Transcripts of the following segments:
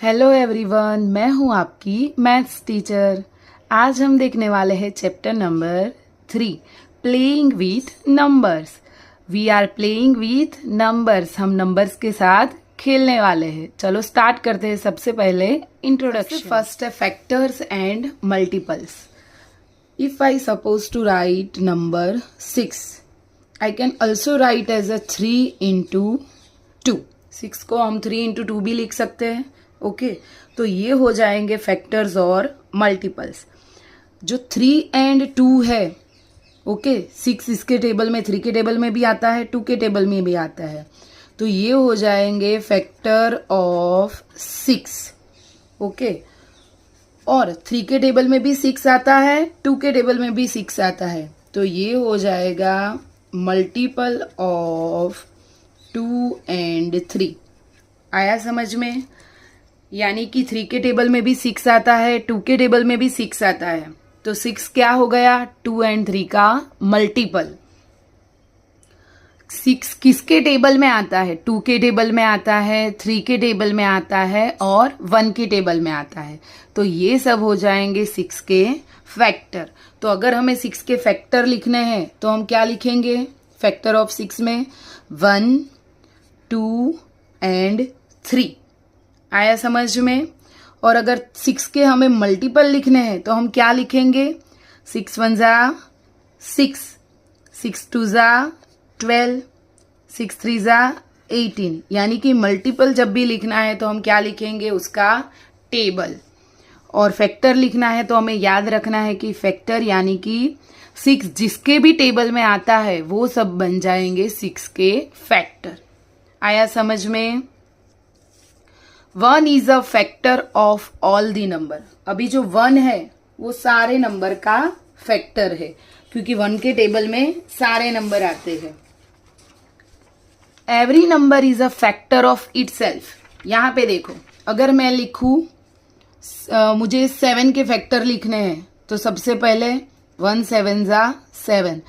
Hello everyone, मैं हूं आपकी मैथ्स टीचर। आज हम देखने वाले हैं chapter number 3, playing with numbers. We are playing with numbers. हम नंबर्स के साथ खेलने वाले हैं। चलो स्टार्ट करते हैं। सबसे पहले इंट्रोडक्शन। फर्स्ट है factors and multiples. If I suppose to write number 6, I can also write as a 3 into 2। 6 को हम 3 into 2 भी लिख सकते हैं। ओके तो ये हो जाएंगे फैक्टर्स और मल्टीपल्स। जो 3 and 2 है, ओके 6 इसके टेबल में, 3 के टेबल में भी आता है, 2 के टेबल में भी आता है, तो ये हो जाएंगे फैक्टर ऑफ 6। ओके और 3 के टेबल में भी 6 आता है, 2 के टेबल में भी 6 आता है, तो ये हो जाएगा मल्टीपल ऑफ 2 and 3। आया समझ में? यानी कि 3 के टेबल में भी 6 आता है, 2 के टेबल में भी 6 आता है, तो 6 क्या हो गया? 2 and 3 का मल्टीपल। 6 किसके टेबल में आता है? 2 के टेबल में आता है, 3 के टेबल में आता है और 1 के टेबल में आता है, तो ये सब हो जाएंगे 6 के फैक्टर। तो अगर हमें 6 के फैक्टर लिखने हैं तो हम क्या लिखेंगे? फैक्टर ऑफ 6 में 1, 2 and 3। आया समझ में? और अगर 6 के हमें मल्टीपल लिखने हैं तो हम क्या लिखेंगे? 6 1 जा 6, 6 2 जा 12, 6 3 जा 18। यानी कि मल्टीपल जब भी लिखना है तो हम क्या लिखेंगे? उसका टेबल। और फैक्टर लिखना है तो हमें याद रखना है कि फैक्टर यानी कि 6 जिसके भी टेबल में आता है वो सब बन जाएंगे 6 के फैक्टर। आया समझ में? 1 is a factor of all the number. अभी जो 1 है वो सारे नंबर का फैक्टर है, क्योंकि 1 के टेबल में सारे नंबर आते हैं। Every number is a factor of itself. यहां पे देखो, अगर मैं लिखूं मुझे 7 के फैक्टर लिखने हैं तो सबसे पहले 1 7 जा 7,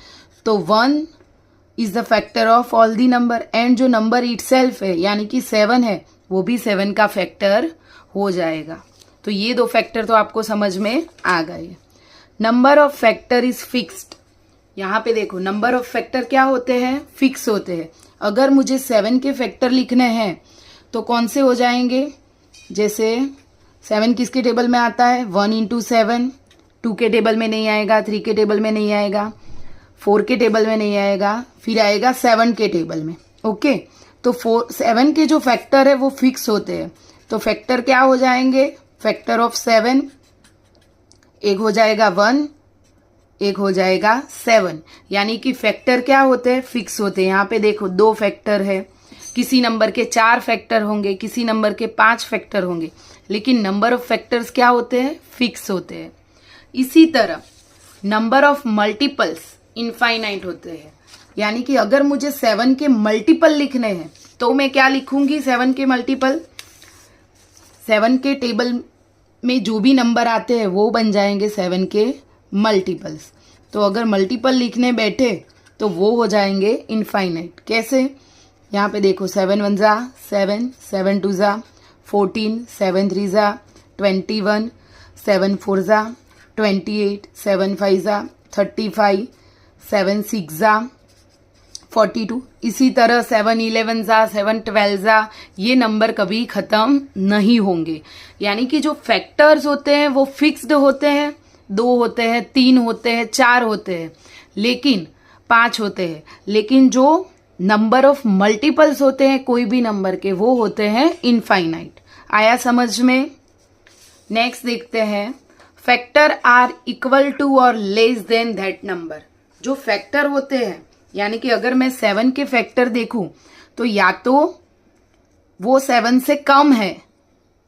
तो 1 is the factor of all the number. And जो नंबर इटसेल्फ है यानी कि 7 है वो भी 7 का फैक्टर हो जाएगा। तो ये दो फैक्टर तो आपको समझ में आ गए। Number of factor is fixed. यहाँ पे देखो, नंबर ऑफ फैक्टर क्या होते हैं? फिक्स होते हैं। अगर मुझे 7 के फैक्टर लिखने हैं तो कौन से हो जाएंगे? जैसे 7 किसके टेबल में आता है? 1 into 7। 2 के टेबल में नहीं आएगा, 3 के टेबल में नहीं आएगा, 4 के टेबल में नहीं आएगा, फिर आएगा 7 के टेबल में। ओके तो 7 के जो फैक्टर है वो फिक्स होते हैं। तो फैक्टर क्या हो जाएंगे? फैक्टर ऑफ 7, एक हो जाएगा 1, एक हो जाएगा 7। यानी कि फैक्टर क्या होते हैं? फिक्स होते हैं। यहाँ पे देखो 2 फैक्टर है, किसी नंबर के 4 फैक्टर होंगे, किसी नंबर के 5 फैक्टर होंगे, लेकिन नंबर ऑफ फैक्टर्स क्या होते हैं? फिक्स होते हैं। इसी तरह नंबर ऑफ मल्टीपल्स इनफाइनाइट होते हैं। यानी कि अगर मुझे 7 के मल्टीपल लिखने हैं तो मैं क्या लिखूंगी? 7 के मल्टीपल, 7 के टेबल में जो भी नंबर आते हैं वो बन जाएंगे 7 के मल्टीपल्स। तो अगर मल्टीपल लिखने बैठे तो वो हो जाएंगे इनफाइनाइट। कैसे? यहाँ पे देखो 7 1 जा 7, 7 2 जा 14, 7 3 जा 21, 7 4 जा 28, 7 5 जा 35, 7 6 जा 42। इसी तरह 7 11 जा 7 12 जा, ये नंबर कभी खत्म नहीं होंगे। यानी कि जो फैक्टर्स होते हैं वो फिक्स्ड होते हैं। 2 होते हैं, 3 होते हैं, 4 होते हैं, लेकिन 5 होते हैं, लेकिन जो नंबर ऑफ मल्टीपल्स होते हैं कोई भी नंबर के वो होते हैं इनफाइनाइट। आया समझ में? नेक्स्ट देखते हैं, फैक्टर आर इक्वल टू और लेस देन दैट नंबर। जो फैक्टर होते हैं यानी कि अगर मैं 7 के फैक्टर देखूं तो या तो वो 7 से कम है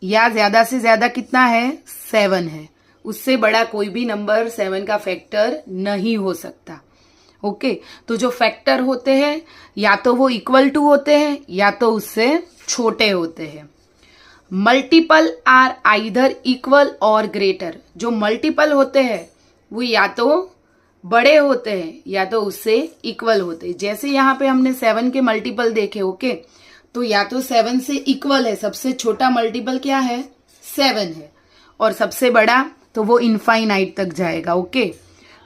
या ज्यादा से ज्यादा कितना है? 7 है। उससे बड़ा कोई भी नंबर 7 का फैक्टर नहीं हो सकता। ओके तो जो फैक्टर होते हैं या तो वो इक्वल टू होते हैं या तो उससे छोटे होते हैं। मल्टीपल आर आइदर इक्वल और ग्रेटर। जो मल्टीपल होते हैं वो या तो बड़े होते हैं या तो उससे इक्वल होते हैं। जैसे यहाँ पे हमने 7 के मल्टीपल देखे, ओके तो या तो 7 से इक्वल है, सबसे छोटा मल्टीपल क्या है? 7 है, और सबसे बड़ा तो वो इनफाइनाइट तक जाएगा। ओके,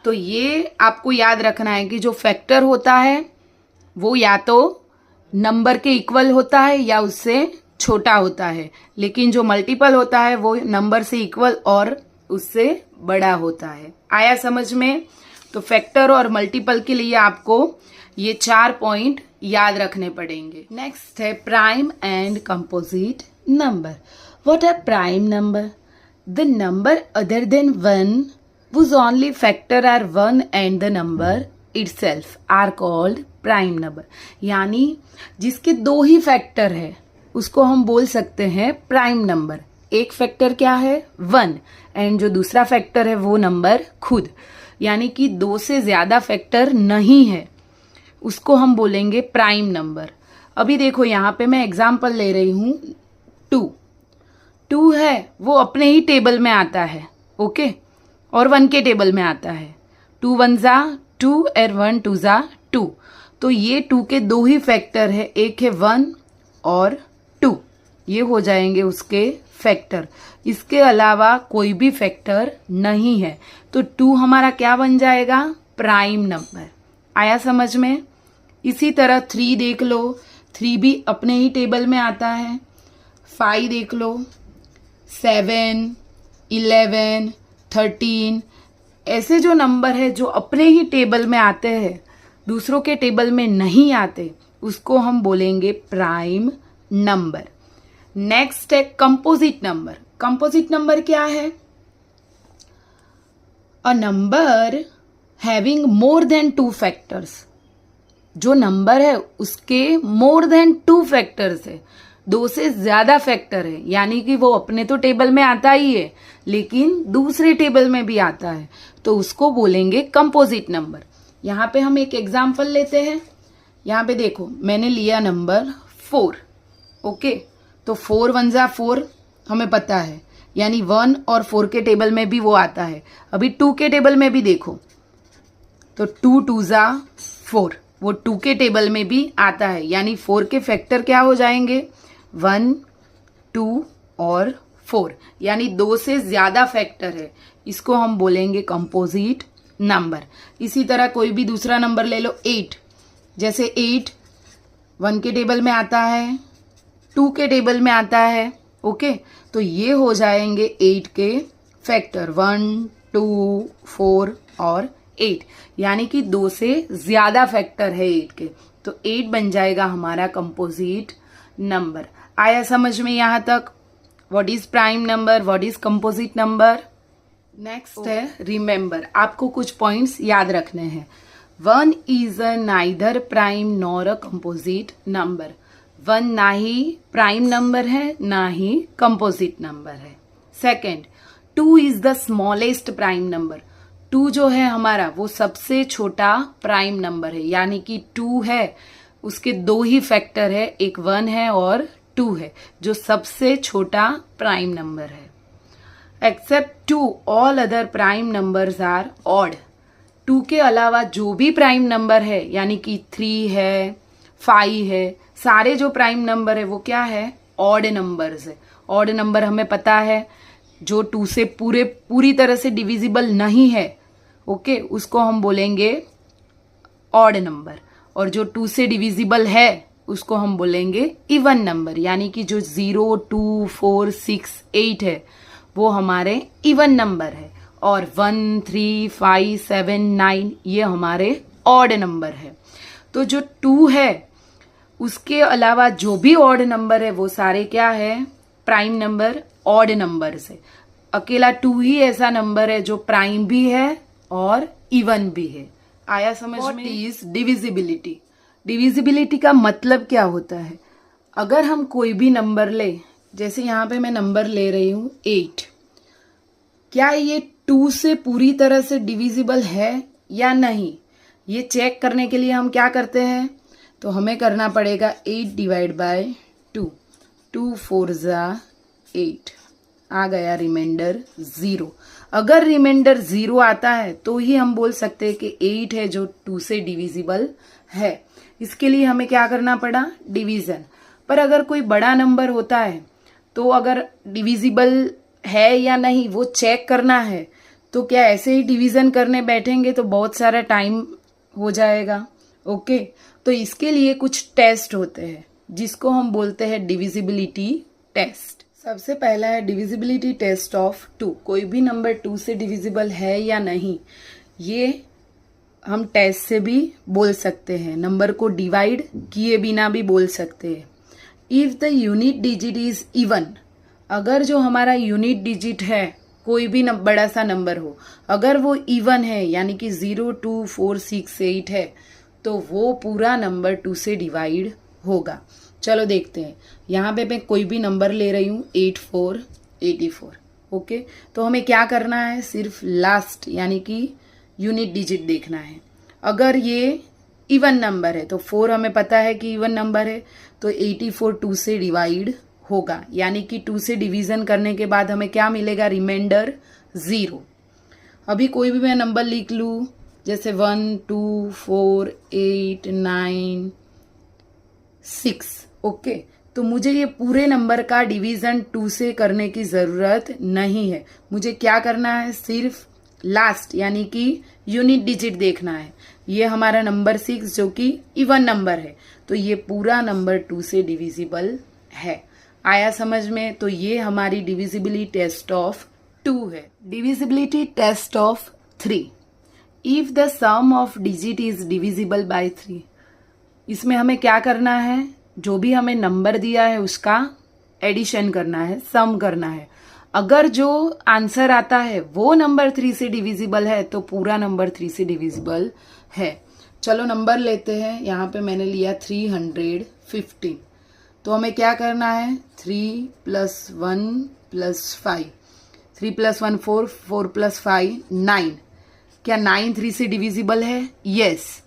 तो ये आपको याद रखना है कि जो फैक्टर होता है वो या तो नंबर के इक्वल होता है या उससे छोटा होता है, लेकिन जो मल्टीपल होता है वो नंबर से इक्वल और उससे बड़ा होता है। आया समझ में? तो फैक्टर और मल्टीपल के लिए आपको ये 4 पॉइंट याद रखने पड़ेंगे। नेक्स्ट है prime and composite number. What are prime number? The number other than 1 whose only factor are 1 and the number itself are called prime number। यानी जिसके 2 ही फैक्टर है उसको हम बोल सकते हैं प्राइम नंबर। एक फैक्टर क्या है? 1, एंड जो दूसरा फैक्टर है वो नंबर खुद, यानी कि 2 से ज्यादा फैक्टर नहीं है, उसको हम बोलेंगे प्राइम नंबर। अभी देखो यहाँ पे मैं एग्जाम्पल ले रही हूं 2 है, वो अपने ही टेबल में आता है। ओके, और 1 के टेबल में आता है। 2 1 जा 2 और 1 2 जा 2। तो ये 2 के 2 ही फैक्टर है, एक है 1 और 2, ये हो जाएंगे उसके फैक्टर। इसके अलावा कोई भी फैक्टर नहीं है, तो 2 हमारा क्या बन जाएगा? Prime number. आया समझ में? इसी तरह 3 देख लो, 3 भी अपने ही टेबल में आता है। 5 देख लो, 7 11 13, ऐसे जो नंबर है जो अपने ही टेबल में आते हैं, दूसरों के टेबल में नहीं आते, उसको हम बोलेंगे प्राइम नंबर। नेक्स्ट है कंपोजिट नंबर। कंपोजिट नंबर क्या है? A number having more than 2 factors. जो नंबर है उसके मोर देन 2 फैक्टर्स है, 2 से ज्यादा फैक्टर है, यानी कि वो अपने तो टेबल में आता ही है लेकिन दूसरे टेबल में भी आता है, तो उसको बोलेंगे कंपोजिट नंबर। यहाँ पे हम एक एग्जाम्पल लेते हैं। यहाँ पे देखो मैंने लिया नंबर 4। ओके, तो 4 1 जा 4 हमें पता है, यानी 1 और 4 के टेबल में भी वो आता है। अभी 2 के टेबल में भी देखो, तो 2 2 जा 4, वो 2 के टेबल में भी आता है, यानी 4 के फैक्टर क्या हो जाएंगे? 1 2 और 4, यानी 2 से ज्यादा फैक्टर है, इसको हम बोलेंगे कंपोजिट नंबर। इसी तरह कोई भी दूसरा नंबर ले लो, 8। जैसे 8 1 के टेबल में आता है, 2 के टेबल में आता है। ओके, तो ये हो जाएंगे 8 के फैक्टर, 1 2 4 और 8, यानी कि 2 से ज्यादा फैक्टर है 8 के, तो 8 बन जाएगा हमारा कंपोजिट नंबर। आया समझ में यहाँ तक? What is prime number, what is composite number? Next है रिमेंबर। आपको कुछ पॉइंट्स याद रखने हैं। 1 is a neither prime nor a composite number. 1 ना ही प्राइम नंबर है ना ही कंपोजिट नंबर है। Second, 2 is the smallest prime number. 2 जो है हमारा वो सबसे छोटा प्राइम नंबर है, यानी कि 2 है उसके 2 ही फैक्टर है, एक 1 है और 2 है, जो सबसे छोटा प्राइम नंबर है। Except 2 all other prime numbers are odd. 2 के अलावा जो भी प्राइम नंबर है, यानी कि 3 है 5 है, सारे जो प्राइम नंबर है वो क्या है? ऑड नंबर्स है। ऑड नंबर हमें पता है जो 2 से पूरी तरह से डिविजिबल नहीं है, ओके, उसको हम बोलेंगे ऑड नंबर, और जो 2 से डिविजिबल है उसको हम बोलेंगे इवन नंबर, यानी कि जो 0 2 4 6 8 है वो हमारे इवन नंबर है, और 1 3 5 7 9 ये हमारे ऑड नंबर है। तो जो 2 है उसके अलावा जो भी ऑड नंबर है वो सारे क्या है? प्राइम नंबर, ऑड नंबर से। अकेला 2 ही ऐसा नंबर है जो प्राइम भी है और इवन भी है। आया समझ में? What is divisibility? डिविजिबिलिटी का मतलब क्या होता है? अगर हम कोई भी नंबर ले, जैसे यहाँ पे मैं नंबर ले रही हूं 8, क्या ये 2 से पूरी तरह से डिविजिबल है या नहीं, ये चेक करने के लिए हम क्या करते हैं? तो हमें करना पड़ेगा 8 डिवाइड बाय 2, 2 4 जा 8, आ गया रिमाइंडर 0। अगर रिमाइंडर 0 आता है तो ही हम बोल सकते हैं कि 8 है जो 2 से डिविजिबल है। इसके लिए हमें क्या करना पड़ा? डिवीजन। पर अगर कोई बड़ा नंबर होता है तो अगर डिविजिबल है या नहीं वो चेक करना है, तो क्या ऐसे ही डिवीजन करने बैठेंगे तो बहुत सारा टाइम हो जाएगा। ओके, तो इसके लिए कुछ टेस्ट होते हैं जिसको हम बोलते हैं डिविजिबिलिटी टेस्ट। सबसे पहला है डिविजिबिलिटी टेस्ट ऑफ 2। कोई भी नंबर 2 से डिविजिबल है या नहीं, ये हम टेस्ट से भी बोल सकते हैं। नंबर को डिवाइड किए बिना भी बोल सकते हैं। If the unit digit is even, अगर जो हमारा यूनिट डिजिट है कोई भी बड़ा सा नंबर हो, अगर वो इवन है यानी कि 0, 2, 4, 6, 8 है, तो वो पूरा नंबर 2 से डिवाइड होगा। चलो देखते हैं। यहाँ पे मैं कोई भी नंबर ले रही हूँ 84, 84। ओके, तो हमें क्या करना है, सिर्फ लास्ट यानी कि यूनिट डिजिट देखना है। अगर ये इवन नंबर है तो 4 हमें पता है कि इवन नंबर है, तो 84 2 से डिवाइड होगा, यानी कि 2 से डिवीजन करने के बाद हमें क्या मिलेगा, रिमाइंडर 0। अभी कोई भी मैं नंबर लिख लूँ, जैसे 1, 2, 4, 8, 9, 6। ओके, तो मुझे ये पूरे नंबर का डिवीजन 2 से करने की ज़रूरत नहीं है। मुझे क्या करना है, सिर्फ लास्ट यानी कि यूनिट डिजिट देखना है। ये हमारा नंबर 6 जो कि इवन नंबर है, तो ये पूरा नंबर 2 से डिविजिबल है। आया समझ में? तो ये हमारी डिविजिबिलिटी टेस्ट ऑफ 2 है। Divisibility test of 3। If the sum of digit is divisible by 3, इसमें हमें क्या करना है, जो भी हमें नंबर दिया है उसका एडिशन करना है, सम करना है। अगर जो आंसर आता है वो नंबर 3 से डिविजिबल है तो पूरा नंबर 3 से डिविजिबल है। चलो नंबर लेते हैं। यहाँ पे मैंने लिया 315। तो हमें क्या करना है, 3 + 1 + 5, 3 + 1 4, 4 + 5 9। क्या 9 3 से डिविजिबल है? यस।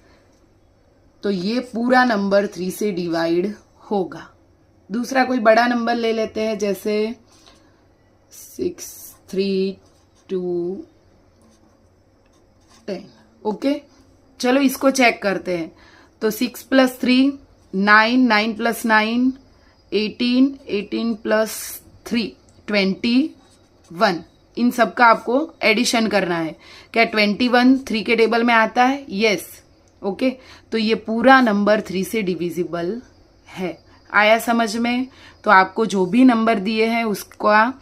तो ये पूरा नंबर 3 से डिवाइड होगा। दूसरा कोई बड़ा नंबर ले लेते हैं, जैसे 6, 3, 2, 10। ओके, चलो इसको चेक करते हैं। तो 6 + 3 9, 9 + 9 18, 18 + 3 21। इन सब का आपको एडिशन करना है। क्या 21 3 के टेबल में आता है? यस। ओके, तो ये पूरा नंबर 3 से डिविजिबल है। आया समझ में? तो आपको जो भी नंबर दिए हैं उसका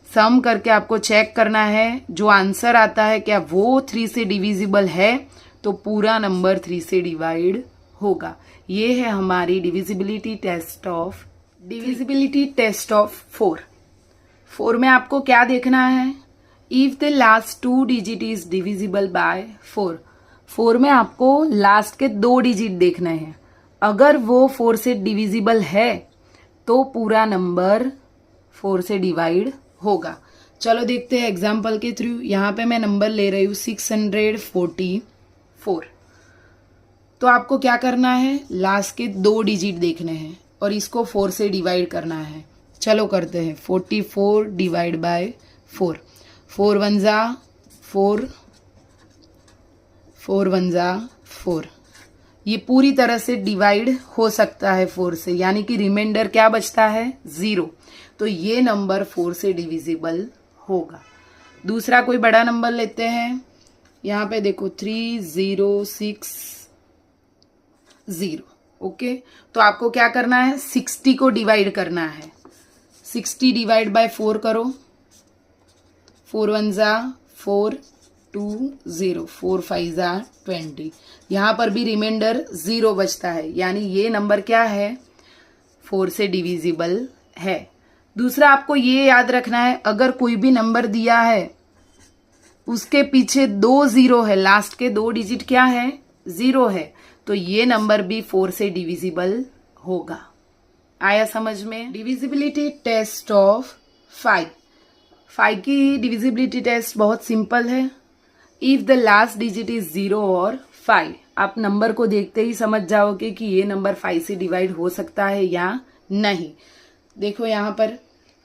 सम करके आपको चेक करना है। जो आंसर आता है क्या वो 3 से डिविजिबल है, तो पूरा नंबर 3 से डिवाइड होगा। ये है हमारी डिविजिबिलिटी टेस्ट ऑफ 4। 4 में आपको क्या देखना है, if the last 2 digit is divisible bye 4। 4 में आपको लास्ट के 2 डिजिट देखने हैं। अगर वो 4 से डिविजिबल है तो पूरा नंबर 4 से डिवाइड होगा। चलो देखते हैं एग्जाम्पल के थ्रू। यहाँ पे मैं नंबर ले रही हूँ 644। तो आपको क्या करना है, लास्ट के 2 डिजिट देखने हैं और इसको 4 से डिवाइड करना है। चलो करते हैं। 44 डिवाइड बाय 4, 4 1 जा 4, 4 1 जा 4। ये पूरी तरह से डिवाइड हो सकता है 4 से, यानी कि रिमाइंडर क्या बचता है, 0। तो ये नंबर 4 से डिविजिबल होगा। दूसरा कोई बड़ा नंबर लेते हैं। यहाँ पे देखो 3060। ओके, तो आपको क्या करना है, 60 को डिवाइड करना है। 60 डिवाइड बाय 4 करो। 4 1 जा 4, 2 0, 4 5 जा 20। यहाँ पर भी रिमाइंडर 0 बचता है, यानी ये नंबर क्या है, 4 से डिविजिबल है। दूसरा आपको ये याद रखना है, अगर कोई भी नंबर दिया है उसके पीछे 2 0 है, लास्ट के 2 डिजिट क्या है, 0 है, तो ये नंबर भी 4 से डिविजिबल होगा। आया समझ में? Divisibility test of 5। 5 की डिविजिबिलिटी टेस्ट बहुत सिंपल है। If the last digit is 0 और 5, आप नंबर को देखते ही समझ जाओगे कि ये नंबर 5 से डिवाइड हो सकता है या नहीं। देखो यहाँ पर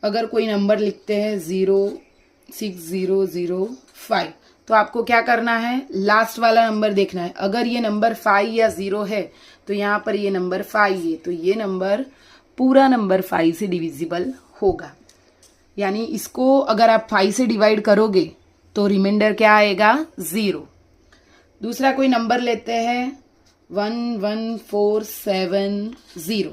अगर कोई नंबर लिखते हैं 06005, तो आपको क्या करना है, लास्ट वाला नंबर देखना है। अगर ये नंबर 5 या 0 है तो यहाँ पर ये नंबर 5 है, तो ये नंबर पूरा नंबर 5 से डिविजिबल होगा। यानी इसको अगर आप 5 से डिवाइड करोगे तो रिमाइंडर क्या आएगा 0। दूसरा कोई नंबर लेते हैं 11470।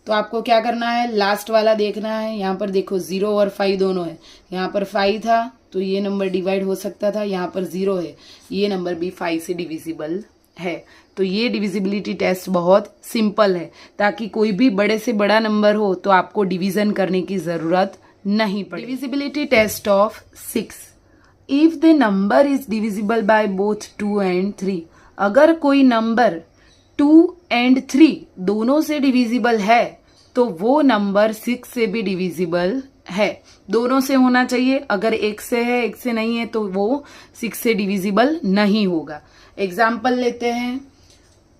तो आपको क्या करना है, लास्ट वाला देखना है। यहाँ पर देखो 0 और 5 दोनों है। यहाँ पर 5 था तो ये नंबर डिवाइड हो सकता था, यहाँ पर 0 है, ये नंबर भी 5 से डिविजिबल है। तो ये डिविजिबिलिटी टेस्ट बहुत सिंपल है, ताकि कोई भी बड़े से बड़ा नंबर हो तो आपको डिवीजन करने की जरूरत नहीं पड़े। Divisibility test of 6। If the number is divisible by both 2 and 3। अगर कोई नंबर 2 and 3 दोनों से डिविजिबल है तो वो नंबर 6 से भी डिविजिबल है। दोनों से होना चाहिए, अगर एक से है एक से नहीं है तो वो 6 से डिविजिबल नहीं होगा। एग्जाम्पल लेते हैं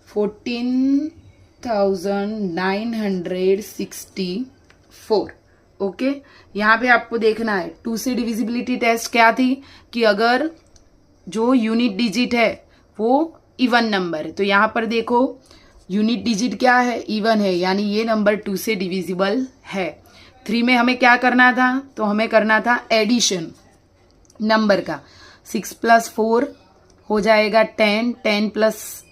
14,964। ओके, यहाँ पे आपको देखना है 2 से डिविजिबिलिटी टेस्ट क्या थी कि अगर जो यूनिट डिजिट है वो इवन नंबर है। तो यहाँ पर देखो यूनिट डिजिट क्या है, इवन है, यानी ये नंबर 2 से डिविजिबल है। 3 में हमें क्या करना था, तो हमें करना था एडिशन नंबर का। 6 + 4 हो जाएगा 10, 10 +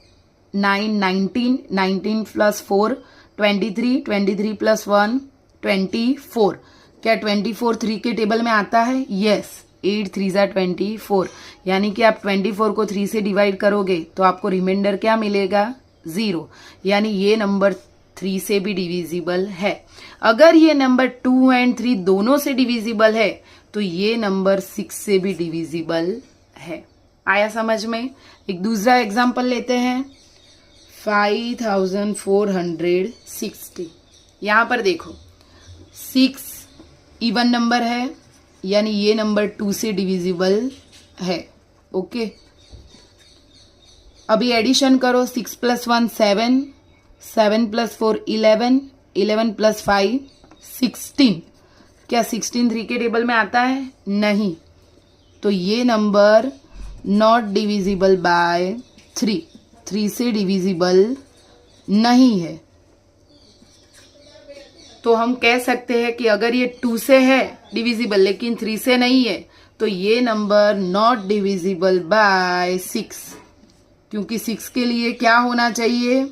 9 19, 19 + 4 23, 23 + 1 24। क्या 24 3 के टेबल में आता है? यस, 8 3 = 24। यानी कि आप 24 को 3 से डिवाइड करोगे तो आपको रिमाइंडर क्या मिलेगा 0। यानी ये नंबर 3 से भी डिविजिबल है। अगर ये नंबर 2 and 3 दोनों से डिविजिबल है तो ये नंबर 6 से भी डिविजिबल है। आया समझ में? एक दूसरा एग्जाम्पल लेते हैं 5460। यहाँ पर देखो 6 इवन नंबर है, यानी ये नंबर 2 से डिविजिबल है। ओके, अभी एडिशन करो। 6 + 1 7, 7 + 4 11, 11 + 5 16। क्या 16 3 के टेबल में आता है? नहीं। तो ये नंबर नॉट डिविजिबल बाय 3, 3 से डिविजिबल नहीं है। तो हम कह सकते हैं कि अगर ये 2 से है डिविजिबल लेकिन 3 से नहीं है तो ये नंबर नॉट डिविजिबल बाय 6, क्योंकि 6 के लिए क्या होना चाहिए,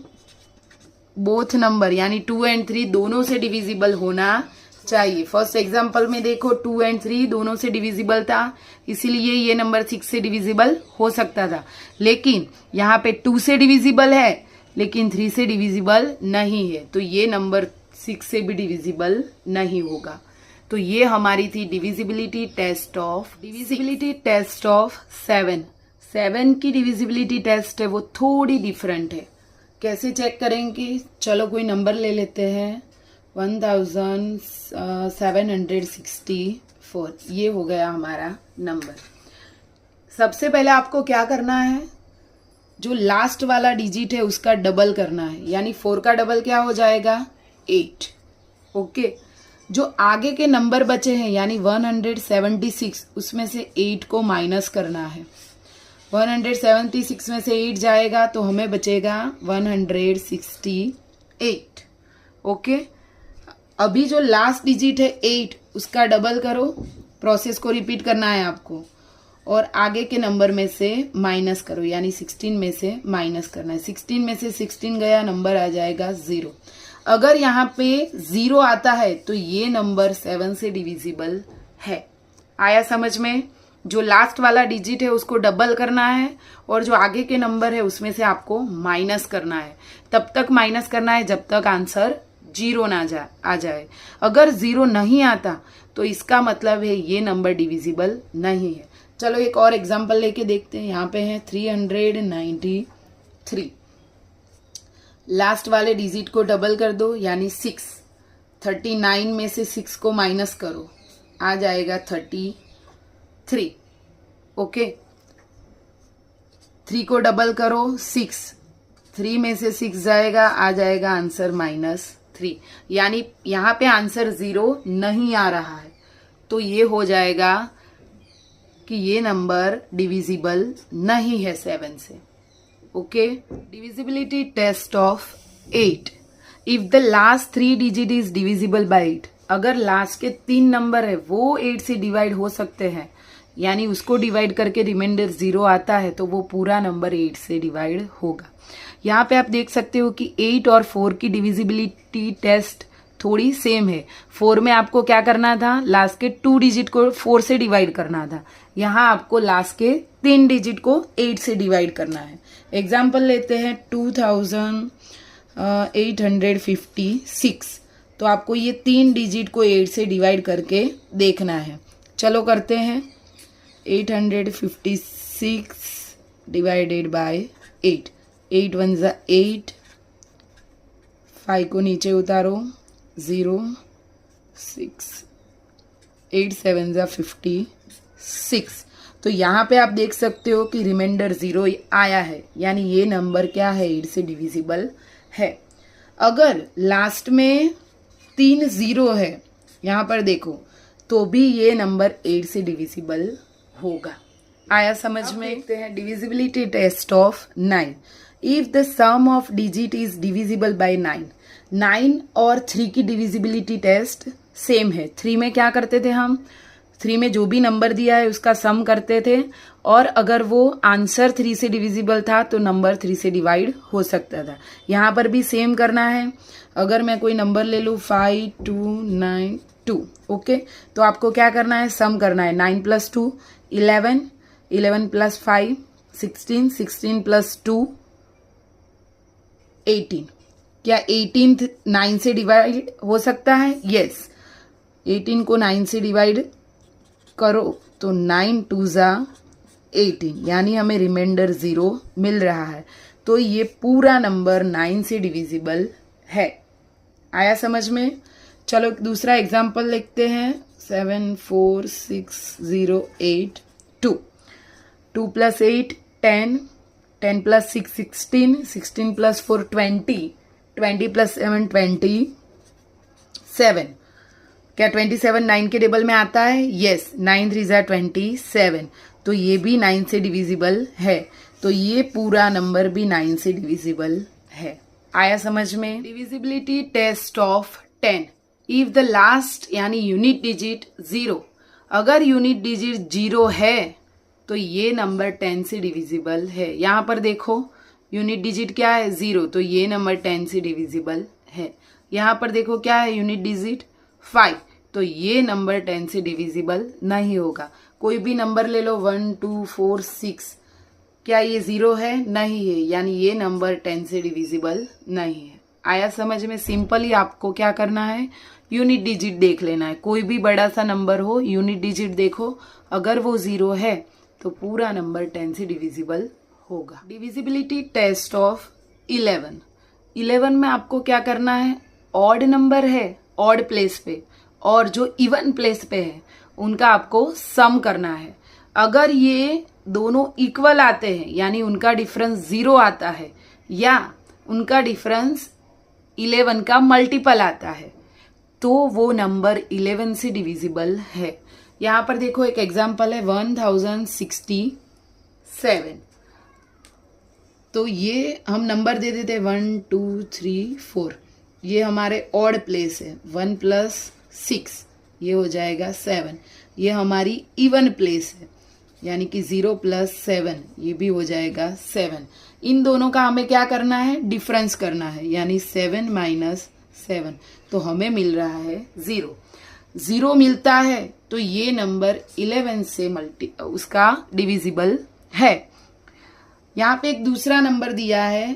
बोथ नंबर यानी 2 and 3 दोनों से डिविजिबल होना चाहिए। फर्स्ट एग्जांपल में देखो 2 and 3 दोनों से डिविजिबल था, इसीलिए ये नंबर 6 से डिविजिबल हो सकता था। लेकिन यहाँ पे 2 से डिविजिबल है लेकिन 3 से डिविजिबल नहीं है, तो ये नंबर 6 से भी डिविजिबल नहीं होगा। तो ये हमारी थी डिविजिबिलिटी टेस्ट ऑफ 7। 7 की डिविजिबिलिटी टेस्ट है वो थोड़ी डिफरेंट है। कैसे चेक करेंगे? चलो कोई नंबर ले लेते हैं 1764। ये हो गया हमारा नंबर। सबसे पहले आपको क्या करना है, जो लास्ट वाला डिजिट है उसका डबल करना है, यानी 4 का डबल क्या हो जाएगा 8। ओके, जो आगे के नंबर बचे हैं यानी 176, उसमें से 8 को माइनस करना है। 176 में से 8 जाएगा तो हमें बचेगा 168। ओके, अभी जो लास्ट डिजिट है 8 उसका डबल करो। प्रोसेस को रिपीट करना है आपको और आगे के नंबर में से माइनस करो, यानी 16 में से माइनस करना है। 16 में से 16 गया, नंबर आ जाएगा 0। अगर यहाँ पे 0 आता है तो ये नंबर 7 से डिविजिबल है। आया समझ में? जो लास्ट वाला डिजिट है उसको डबल करना है और जो आगे के नंबर है उसमें से आपको माइनस करना है। तब तक माइनस करना है जब तक आंसर 0 ना आ जाए। अगर 0 नहीं आता तो इसका मतलब है ये नंबर डिविजिबल नहीं है। चलो एक और एग्जांपल लेके देखते हैं। यहाँ पे है 393। लास्ट वाले डिजिट को डबल कर दो यानी 6। 39 में से 6 को माइनस करो, आ जाएगा 33। ओके, 3 को डबल करो 6, 3 में से 6 जाएगा, आ जाएगा आंसर -3। यानी यहाँ पे आंसर 0 नहीं आ रहा है, तो ये हो जाएगा कि ये नंबर डिविजिबल नहीं है 7 से। Okay, divisibility test of 8। If the last 3 digit is divisible by 8, अगर लास्ट के 3 नंबर है वो 8 से डिवाइड हो सकते हैं, यानी उसको डिवाइड करके रिमाइंडर 0 आता है, तो वो पूरा नंबर 8 से डिवाइड होगा। यहाँ पे आप देख सकते हो कि 8 और 4 की डिविजिबिलिटी टेस्ट थोड़ी सेम है। 4 में आपको क्या करना था, लास्ट के 2 डिजिट को 4 से डिवाइड करना था। यहाँ आपको लास्ट के 3 डिजिट को 8 से डिवाइड करना है। एग्जाम्पल लेते हैं 2856। तो आपको ये 3 डिजिट को 8 से डिवाइड करके देखना है। चलो करते हैं। 856 डिवाइडेड बाय 8। 8 1 ज़ा 8, 5 को नीचे उतारो, 0 6, 8 7 ज़ा 56। तो यहाँ पे आप देख सकते हो कि रिमाइंडर 0 आया है, यानी ये नंबर क्या है, 8 से डिविजिबल है। अगर लास्ट में 3 0 है, यहाँ पर देखो, तो भी ये नंबर 8 से डिविजिबल होगा। आया समझ में? देखते हैं divisibility test of 9। If the sum of digit is divisible by 9। 9 और 3 की डिविजिबिलिटी टेस्ट सेम है। 3 में क्या करते थे हम, 3 में जो भी नंबर दिया है उसका सम करते थे, और अगर वो आंसर 3 से डिविजिबल था तो नंबर 3 से डिवाइड हो सकता था। यहाँ पर भी सेम करना है। अगर मैं कोई नंबर ले लूँ 5292, ओके, तो आपको क्या करना है, सम करना है। 9 + 2 11, 11 + 5 16, 16 + 2 18। क्या 18 9 से डिवाइड हो सकता है? यस। 18 को 9 से डिवाइड करो तो 9 2 ज़ा 18, यानी हमें रिमाइंडर 0 मिल रहा है। तो ये पूरा नंबर 9 से डिविजिबल है। आया समझ में? चलो दूसरा एग्जाम्पल लिखते हैं। 74608 2। 2 + 8 10, 10 + 6 16, 16 + 4 20, 20 + 7 27। क्या 27 9 के टेबल में आता है? यस। 9 3 ज़ा 27, तो ये भी 9 से डिविजिबल है। तो ये पूरा नंबर भी 9 से डिविजिबल है। आया समझ में? Divisibility test of 10। If the last यानी यूनिट डिजिट 0, अगर यूनिट डिजिट 0 है तो ये नंबर 10 से डिविजिबल है। यहाँ पर देखो यूनिट डिजिट क्या है, 0, तो ये नंबर 10 से डिविजिबल है। यहाँ पर देखो क्या है, यूनिट डिजिट 5, तो ये नंबर 10 से डिविजिबल नहीं होगा। कोई भी नंबर ले लो 1 2 4 6, क्या ये 0 है? नहीं है, यानी ये नंबर 10 से डिविजिबल नहीं है। आया समझ में? सिंपली आपको क्या करना है, यूनिट डिजिट देख लेना है। कोई भी बड़ा सा नंबर हो, यूनिट डिजिट देखो, अगर वो 0 है तो पूरा नंबर 10 से डिविजिबल होगा। Divisibility test of 11। 11 में आपको क्या करना है, ऑड नंबर है ऑड प्लेस पे, और जो इवन प्लेस पे है उनका आपको सम करना है। अगर ये दोनों इक्वल आते हैं, यानी उनका डिफरेंस 0 आता है, या उनका डिफरेंस 11 का मल्टीपल आता है, तो वो नंबर 11 से डिविजिबल है। यहाँ पर देखो एक एग्जाम्पल है 1067। तो ये हम नंबर दे देते 1 2 3 4, ये हमारे ऑड प्लेस है। 1 + 6 ये हो जाएगा 7। ये हमारी इवन प्लेस है, यानी कि 0 + 7 ये भी हो जाएगा 7। इन दोनों का हमें क्या करना है, डिफरेंस करना है, यानी 7 - 7, तो हमें मिल रहा है 0। 0 मिलता है तो ये नंबर 11 से उसका डिविजिबल है। यहाँ पे एक दूसरा नंबर दिया है,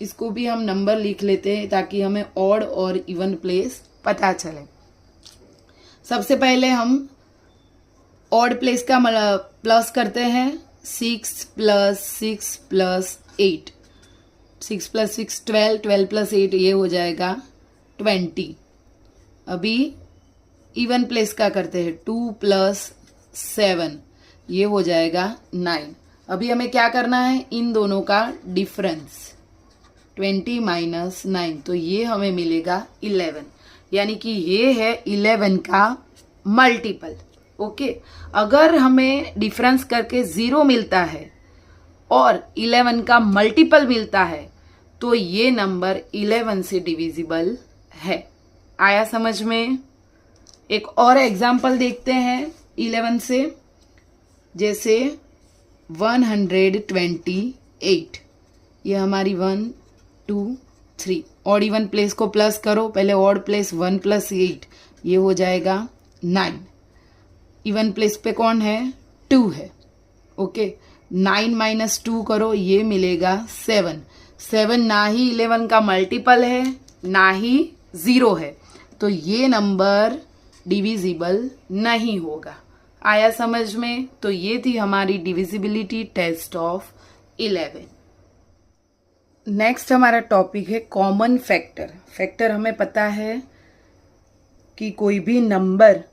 इसको भी हम नंबर लिख लेते हैं ताकि हमें ऑड और इवन प्लेस पता चले। सबसे पहले हम ऑड प्लेस का प्लस करते हैं। 6 + 6 + 8, 6 + 6 12, 12 + 8 ये हो जाएगा 20। अभी इवन प्लेस का करते हैं। 2 + 7 ये हो जाएगा 9। अभी हमें क्या करना है, इन दोनों का डिफरेंस 20 - 9, तो ये हमें मिलेगा 11, यानी कि ये है 11 का मल्टीपल। ओके, अगर हमें डिफरेंस करके 0 मिलता है और 11 का मल्टीपल मिलता है तो ये नंबर 11 से डिविजिबल है। आया समझ में? एक और एग्जाम्पल देखते हैं 11 से, जैसे 128, ये हमारी 1 2 3, ऑड इवन प्लेस को प्लस करो, पहले ऑड प्लेस 1 + 8, ये हो जाएगा 9। इवन प्लेस पे कौन है? 2 है। ओके, 9 - 2 करो, ये मिलेगा 7। 7 ना ही 11 का मल्टीपल है ना ही 0 है, तो ये नंबर डिविजिबल नहीं होगा। आया समझ में? तो ये थी हमारी डिविजिबिलिटी टेस्ट ऑफ 11। नेक्स्ट हमारा टॉपिक है कॉमन फैक्टर। फैक्टर हमें पता है कि कोई भी नंबर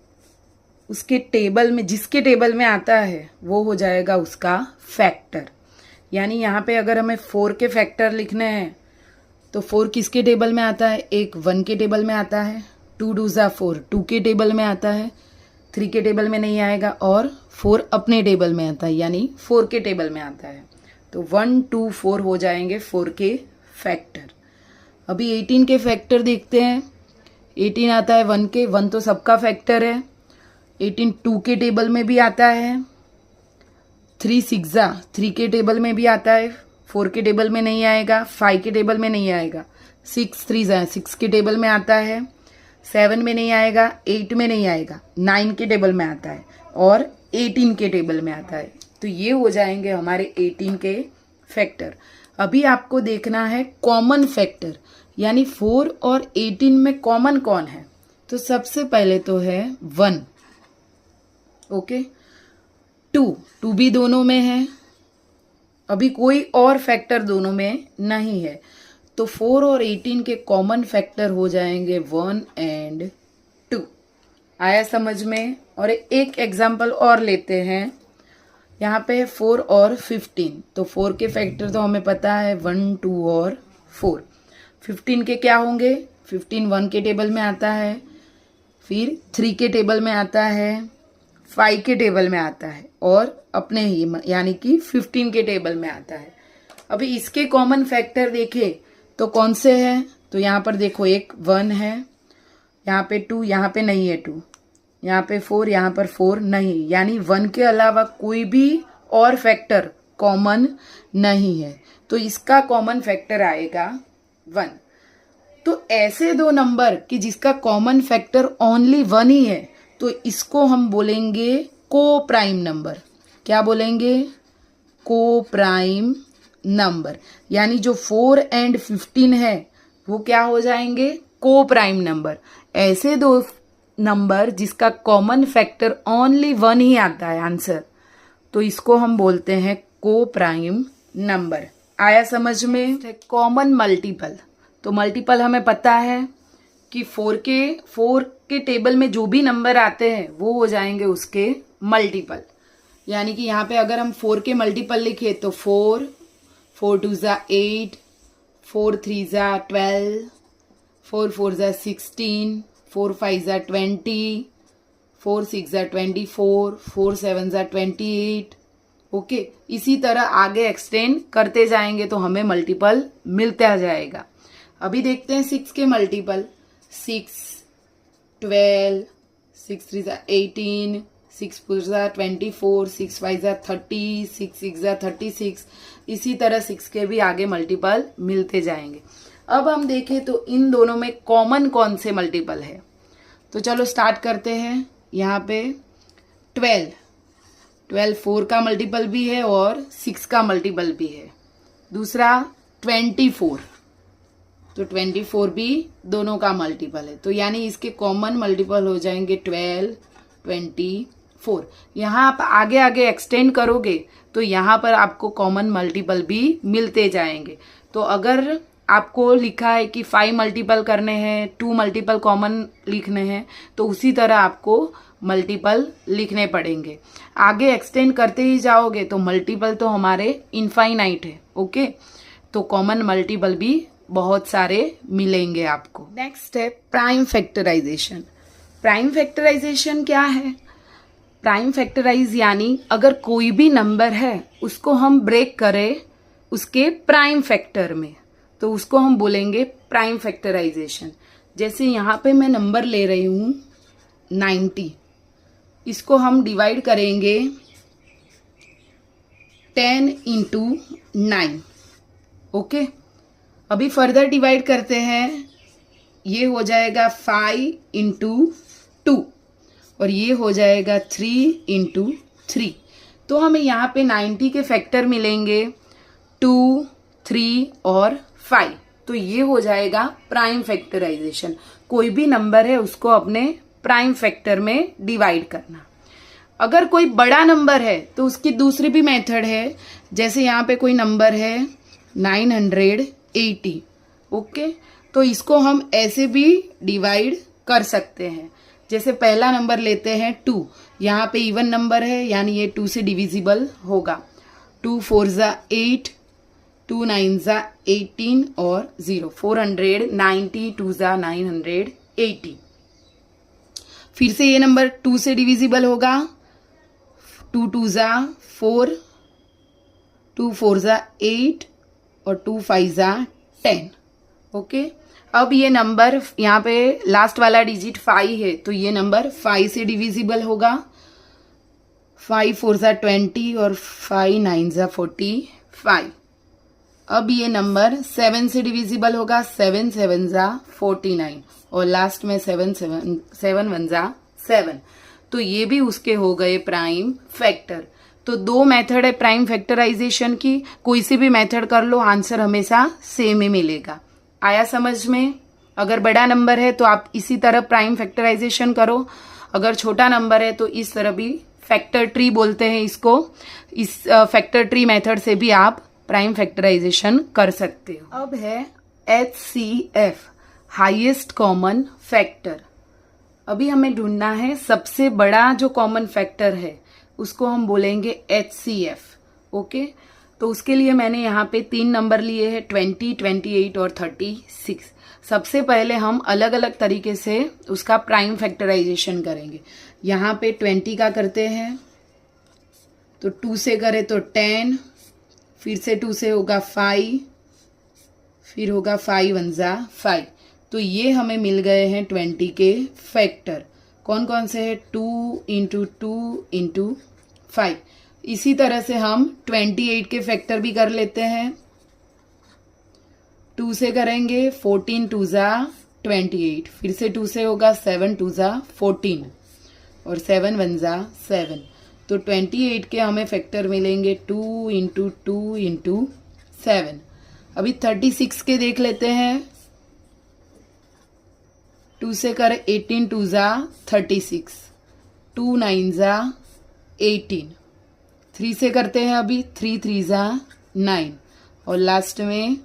उसके टेबल में, जिसके टेबल में आता है वो हो जाएगा उसका फैक्टर। यानी यहाँ पे अगर हमें 4 के फैक्टर लिखने हैं तो 4 किसके टेबल में आता है? एक 1 के टेबल में आता है, 2 2 4 2 के टेबल में आता है, 3 के टेबल में नहीं आएगा, और 4 अपने टेबल में आता है, यानी 4 के टेबल में आता है। तो 1 2 4 हो जाएंगे 4 के फैक्टर। अभी 18 के फैक्टर देखते हैं। 18 आता है 1 के, 1 तो सबका फैक्टर है। 18 2 के टेबल में भी आता है, 3 6 3 के टेबल में भी आता है, 4 के टेबल में नहीं आएगा, 5 के टेबल में नहीं आएगा, 6 3 6 के टेबल में आता है, 7 में नहीं आएगा, 8 में नहीं आएगा, 9 के टेबल में आता है, और 18 के टेबल में आता है। तो ये हो जाएंगे हमारे 18 के फैक्टर। अभी आपको देखना है कॉमन फैक्टर, यानी 4 और 18 में कॉमन कौन है। तो सबसे पहले तो है 1, ओके, 2 भी दोनों में है, अभी कोई और फैक्टर दोनों में नहीं है, तो 4 और 18 के कॉमन फैक्टर हो जाएंगे 1 और 2। आया समझ में? और एक एग्जाम्पल और लेते हैं, यहाँ पे है 4 और 15, तो 4 के फैक्टर तो हमें पता है 1 2 और 4। 15 के क्या होंगे? 15 1 के टेबल में आता है, फिर 3 के टेबल में आता है, 5 के टेबल में आता है, और अपने ही यानी कि 15 के टेबल में आता है। अभी इसके कॉमन फैक्टर देखें तो कौन से हैं? तो यहाँ पर देखो, एक 1 है, यहाँ पे 2, यहाँ पे नहीं है 2, यहाँ पे 4, यहाँ पर 4 नहीं, यानी 1 के अलावा कोई भी और फैक्टर कॉमन नहीं है, तो इसका कॉमन फैक्टर आएगा 1। तो ऐसे दो नंबर कि जिसका कॉमन फैक्टर ओनली 1 ही है, तो इसको हम बोलेंगे को प्राइम नंबर। क्या बोलेंगे? को प्राइम नंबर। यानी जो 4 और 15 है वो क्या हो जाएंगे? को प्राइम नंबर। ऐसे दो नंबर जिसका कॉमन फैक्टर ओनली 1 ही आता है आंसर, तो इसको हम बोलते हैं को प्राइम नंबर। आया समझ में? Common multiple. तो मल्टीपल हमें पता है कि 4 के टेबल में जो भी नंबर आते हैं वो हो जाएंगे उसके मल्टीपल। यानी कि यहाँ पे अगर हम 4 के मल्टीपल लिखे तो 4 2 8, 4 3 12, 4 4 16, 4 5 20, 4 6 24, 4 7 28। ओके, इसी तरह आगे एक्सटेंड करते जाएंगे तो हमें मल्टीपल मिलता जाएगा। अभी देखते हैं 6 के मल्टीपल। 6 12, 6 3 18, 6 4 24, 6 5 30, 6 6 36। इसी तरह 6 के भी आगे मल्टीपल मिलते जाएंगे। अब हम देखें तो इन दोनों में कॉमन कौन से मल्टीपल है, तो चलो स्टार्ट करते हैं। यहाँ पे 12 4 का मल्टीपल भी है और 6 का मल्टीपल भी है। दूसरा 24, तो 24 भी दोनों का मल्टीपल है, तो यानी इसके कॉमन मल्टीपल हो जाएंगे 12 24। यहाँ आप आगे आगे एक्सटेंड करोगे तो यहाँ पर आपको कॉमन मल्टीपल भी मिलते जाएंगे। तो अगर आपको लिखा है कि 5 मल्टीपल करने हैं, 2 मल्टीपल कॉमन लिखने हैं, तो उसी तरह आपको मल्टीपल लिखने पड़ेंगे। आगे एक्सटेंड करते ही जाओगे तो मल्टीपल तो हमारे इनफाइनाइट है। ओके, तो कॉमन मल्टीपल भी बहुत सारे मिलेंगे आपको। नेक्स्ट है प्राइम फैक्टराइजेशन। प्राइम फैक्टराइजेशन क्या है? प्राइम फैक्टराइज यानी अगर कोई भी नंबर है उसको हम ब्रेक करें उसके प्राइम फैक्टर में, तो उसको हम बोलेंगे प्राइम फैक्टराइजेशन। जैसे यहाँ पे मैं नंबर ले रही हूँ 90, इसको हम डिवाइड करेंगे 10 इंटू 9। ओके, अभी फर्दर डिवाइड करते हैं, ये हो जाएगा 5 इंटू 2 और ये हो जाएगा 3 इंटू 3। तो हमें यहाँ पे 90 के फैक्टर मिलेंगे 2, 3 और 5। तो ये हो जाएगा प्राइम फैक्टराइजेशन। कोई भी नंबर है उसको अपने प्राइम फैक्टर में डिवाइड करना। अगर कोई बड़ा नंबर है तो उसकी दूसरी भी मेथड है। जैसे यहाँ पे कोई नंबर है 980। ओके, तो इसको हम ऐसे भी डिवाइड कर सकते हैं। जैसे पहला नंबर लेते हैं 2, यहाँ पे इवन नंबर है यानी ये 2 से डिविजिबल होगा। 2 4 ज़ा 8, 2 9 ज़ा 18 और 0, 490, 2 ज़ा 980। फिर से ये नंबर 2 से डिविजिबल होगा। 2 2 ज़ा 4, 2 4 ज़ा 8 और 2 5 ज़ा 10। ओके, अब ये नंबर यहाँ पे लास्ट वाला डिजिट 5 है तो ये नंबर 5 से डिविजिबल होगा। 5 4 ज़ा 20 और 5 9 ज़ा 45। अब ये नंबर 7 से डिविजिबल होगा। 7 7 ज़ा 49 और लास्ट में 7 1 ज़ा 7। तो ये भी उसके हो गए प्राइम फैक्टर। तो 2 मेथड है प्राइम फैक्टराइजेशन की, कोई सी भी मेथड कर लो, आंसर हमेशा सेम ही मिलेगा। आया समझ में? अगर बड़ा नंबर है तो आप इसी तरह प्राइम फैक्टराइजेशन करो, अगर छोटा नंबर है तो इस तरह भी, फैक्टर ट्री बोलते हैं इसको, इस फैक्टर ट्री मेथड से भी आप प्राइम फैक्टराइजेशन कर सकते हो। अब है HCF, हाईएस्ट कॉमन फैक्टर। अभी हमें ढूंढना है सबसे बड़ा जो कॉमन फैक्टर है, उसको हम बोलेंगे HCF। ओके, तो उसके लिए मैंने यहाँ पे 3 नंबर लिए हैं, 20, 28 और 36। सबसे पहले हम अलग अलग तरीके से उसका प्राइम फैक्टराइजेशन करेंगे। यहाँ पे 20 का करते हैं तो 2 से करें तो 10, फिर से 2 से होगा 5, फिर होगा 5 1 ज़ा 5। तो ये हमें मिल गए हैं 20 के फैक्टर। कौन कौन से है? 2 इंटू 2 इंटू 5। इसी तरह से हम 28 के फैक्टर भी कर लेते हैं। 2 से करेंगे 14 2 ज़ा 28, फिर से 2 से होगा 7 2 ज़ा 14 और 7 1 ज़ा 7। तो 28 के हमें फैक्टर मिलेंगे 2 इंटू 2 इंटू 7। अभी 36 के देख लेते हैं। 2 से कर 18 2 ज़ा 36, 2 9 ज़ा 18। 3 से करते हैं अभी, 3 3 ज़ा 9 और लास्ट में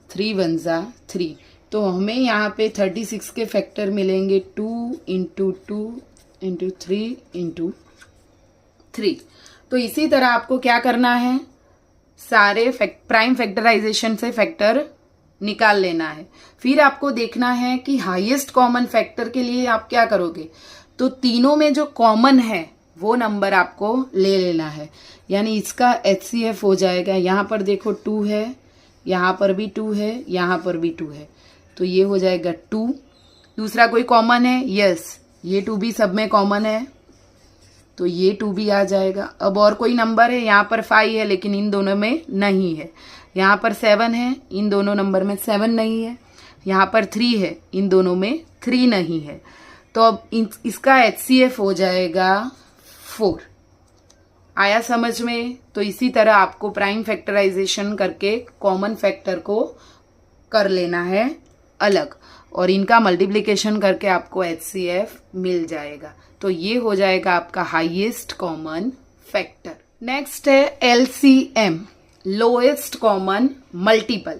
3 1 ज़ा 3। तो हमें यहाँ पे 36 के फैक्टर मिलेंगे 2 इंटू 2 इंटू 3 इंटू 3। तो इसी तरह आपको क्या करना है, सारे प्राइम फैक्टराइजेशन से फैक्टर निकाल लेना है। फिर आपको देखना है कि हाईएस्ट कॉमन फैक्टर के लिए आप क्या करोगे, तो तीनों में जो कॉमन है वो नंबर आपको ले लेना है, यानी इसका HCF हो जाएगा। यहाँ पर देखो 2 है, यहाँ पर भी 2 है, यहाँ पर भी 2 है, तो ये हो जाएगा 2। दूसरा कोई कॉमन है? यस, ये 2 भी सब में कॉमन है तो ये 2 भी आ जाएगा। अब और कोई नंबर है? यहाँ पर 5 है लेकिन इन दोनों में नहीं है। यहाँ पर 7 है, इन दोनों नंबर में 7 नहीं है। यहाँ पर 3 है, इन दोनों में 3 नहीं है। तो अब इसका HCF हो जाएगा 4। आया समझ में? तो इसी तरह आपको प्राइम फैक्टराइजेशन करके कॉमन फैक्टर को कर लेना है अलग और इनका मल्टीप्लिकेशन करके आपको HCF मिल जाएगा। तो ये हो जाएगा आपका हाईएस्ट कॉमन फैक्टर। नेक्स्ट है LCM, लोएस्ट कॉमन मल्टीपल।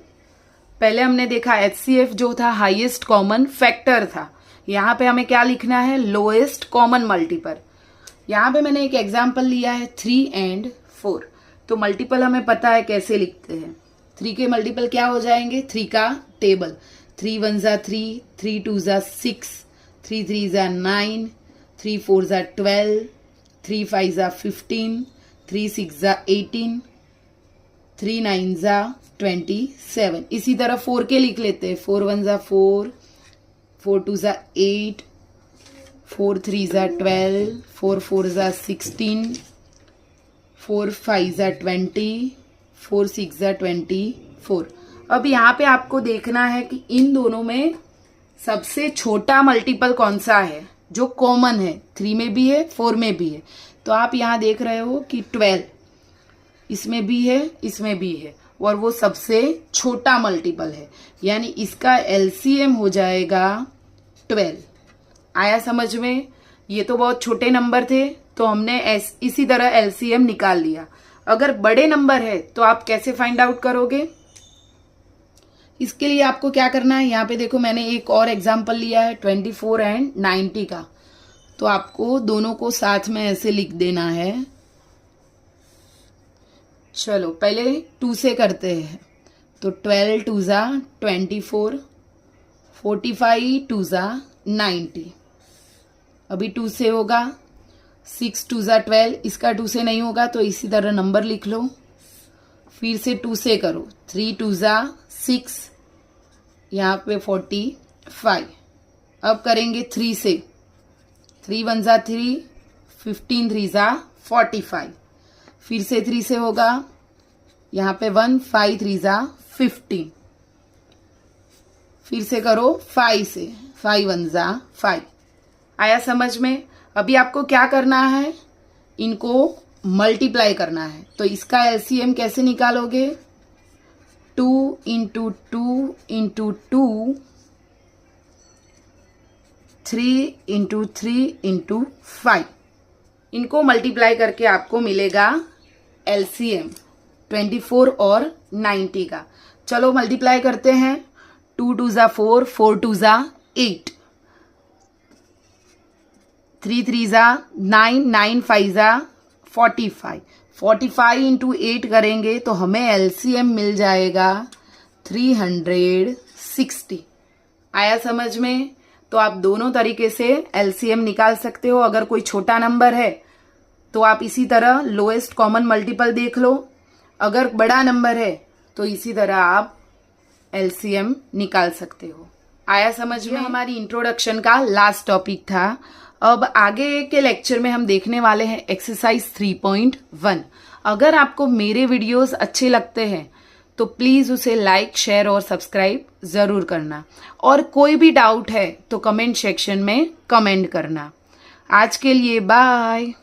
पहले हमने देखा HCF जो था हाईएस्ट कॉमन फैक्टर था, यहाँ पे हमें क्या लिखना है? Lowest common multiple. यहाँ पे मैंने एक एग्जाम्पल लिया है 3 and 4। तो मल्टीपल हमें पता है कैसे लिखते हैं। 3 के मल्टीपल क्या हो जाएंगे? 3 का टेबल, 3 1 ज़ा 3, 3 2 ज़ा 6, 3 3 ज़ा 9, 3 4 ज़ा 12, 3 5 ज़ा 15, 3 6 ज़ा 18, 3 9 ज़ा 27। इसी तरह 4 के लिख लेते हैं। 4 1 ज़ा 4, 4 2 ज़ा 8, 4 3 ज़ा 12, 4 4 ज़ा 16, 4 5 ज़ा 20, 4 6 ज़ा 24। अब यहाँ पे आपको देखना है कि इन दोनों में सबसे छोटा मल्टीपल कौन सा है जो कॉमन है। 3 में भी है, 4 में भी है। तो आप यहाँ देख रहे हो कि 12 इसमें भी है, इसमें भी है, और वो सबसे छोटा मल्टीपल है, यानी इसका एलसीएम हो जाएगा 12। आया समझ में? ये तो बहुत छोटे नंबर थे तो हमने इसी तरह एलसीएम निकाल लिया। अगर बड़े नंबर है तो आप कैसे फाइंड आउट करोगे? इसके लिए आपको क्या करना है, यहाँ पे देखो मैंने एक और एग्जाम्पल लिया है 24 एंड 90 का। तो आपको दोनों को साथ में ऐसे लिख देना है। चलो पहले 2 से करते हैं। तो 12 2 ज़ा 24, 45 2 ज़ा 90। अभी 2 से होगा, 6 2 ज़ा 12, इसका 2 से नहीं होगा तो इसी तरह नंबर लिख लो। फिर से 2 से करो, 3 2 ज़ा 6, यहाँ पे 45। अब करेंगे 3 से, 3 1 ज़ा 3, 15 3 ज़ा 45। फिर से 3 से होगा, यहाँ पे 1, 5 3 ज़ा 15। फिर से करो 5 से, 5 1 ज़ा 5। आया समझ में? अभी आपको क्या करना है, इनको मल्टीप्लाई करना है। तो इसका एलसीएम कैसे निकालोगे? 2 इंटू 2 इंटू 2, 3 इंटू 3 इंटू 5। इनको मल्टीप्लाई करके आपको मिलेगा एलसीएम 24 और 90 का। चलो मल्टीप्लाई करते हैं। 2 2 ज़ा 4, 4 2 ज़ा 8, 3 3 ज़ा 9, 9 5 ज़ा 45। 45 इंटू 8 करेंगे तो हमें एलसीएम मिल जाएगा 360। आया समझ में? तो आप दोनों तरीके से एलसीएम निकाल सकते हो। अगर कोई छोटा नंबर है तो आप इसी तरह लोएस्ट कॉमन मल्टीपल देख लो, अगर बड़ा नंबर है तो इसी तरह आप एलसीएम निकाल सकते हो। आया समझ में? हमारी इंट्रोडक्शन का लास्ट टॉपिक था। अब आगे के लेक्चर में हम देखने वाले हैं एक्सरसाइज 3.1। अगर आपको मेरे वीडियोस अच्छे लगते हैं तो प्लीज़ उसे लाइक, शेयर और सब्सक्राइब ज़रूर करना, और कोई भी डाउट है तो कमेंट सेक्शन में कमेंट करना। आज के लिए बाय।